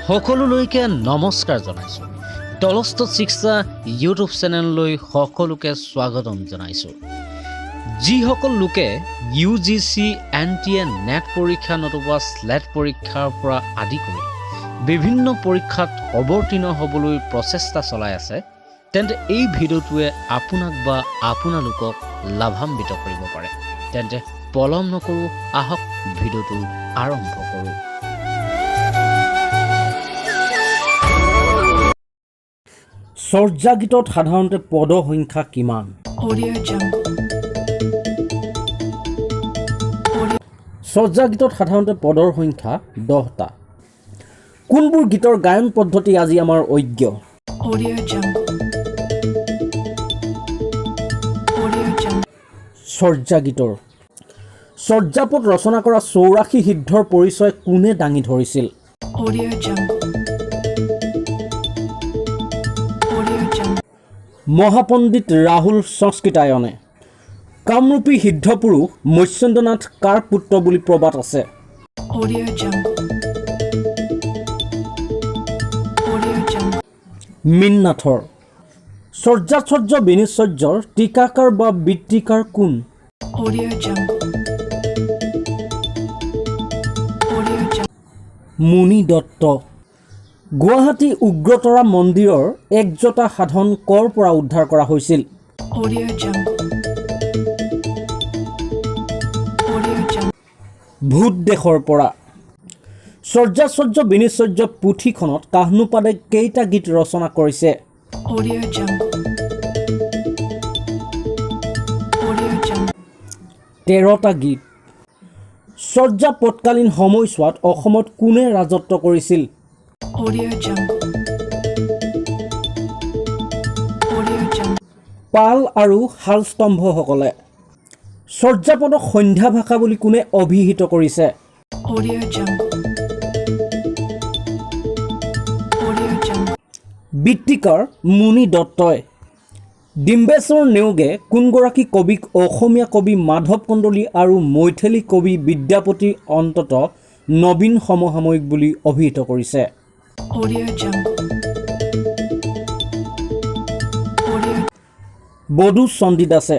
সকলোলৈকে নমস্কাৰ জনাইছোঁ। টলস্টা শিক্ষা ইউটিউব চেনেললৈ সকলোকে স্বাগতম জনাইছোঁ। যিসকল লোকে UGC NTA NET পৰীক্ষা নতুবা SLET পৰীক্ষাৰ পৰা আদি কৰি বিভিন্ন পৰীক্ষাত অৱতীৰ্ণ হ'বলৈ প্ৰচেষ্টা চলাই আছে, তেন্তে এই ভিডিঅ'টোৱে আপোনাক বা আপোনালোকক লাভান্বিত কৰিব পাৰে। তেন্তে পলম নকৰোঁ, আহক ভিডিঅ'টো আৰম্ভ কৰোঁ। চৰ্যা গীতত সাধাৰণতে পদ সংখ্যা কিমান? চৰ্যা গীতত সাধাৰণতে পদৰ সংখ্যা 10টা। কোনবোৰ গীতৰ গায়ন পদ্ধতি আজি আমাৰ অজ্ঞ? চৰ্যা গীতৰ চৰ্যাপদ ৰচনা কৰা 84 সিদ্ধৰ পৰিচয় কোনে দাঙি ধৰিছিল? মহাপণ্ডিত ৰাহুল সংস্কৃতায়নে। কামৰূপী সিদ্ধপুৰুষ মৎস্যেন্দ্ৰনাথ কাৰ পুত্ৰ বুলি প্ৰবাদ আছে? মীননাথৰ। চৰ্যাচৰ্য বিনিশ্চৰ্যৰ টীকাকাৰ বা বৃত্তিকাৰ কোন? মুনি দত্ত। গুৱাহাটী উগ্ৰতৰা মন্দিৰৰ একজোটা সাধন কৰ পৰা উদ্ধাৰ কৰা হৈছিল? ভূত দেশৰ পৰা। চৰ্যাচৰ্য বিনিশ্চৰ্য পুথিখনত কাহনুপাদে কেইটা গীত ৰচনা কৰিছে? 13টা গীত। চৰ্যাপদকালীন সময়ছোৱাত অসমত কোনে ৰাজত্ব কৰিছিল? পাল আৰু শালস্তম্ভসকলে। চৰ্যাপদক সন্ধ্যা ভাষা বুলি কোনে অভিহিত কৰিছে? বৃত্তিকাৰ মুনি দত্তই। ডিম্বেশ্বৰ নেওগে কোনগৰাকী কবিক অসমীয়া কবি মাধৱ কন্দলী আৰু মৈথিলী কবি বিদ্যাপতিৰ অন্তত নবীন সমসাময়িক বুলি অভিহিত কৰিছে? বধু চণ্ডীদাসে।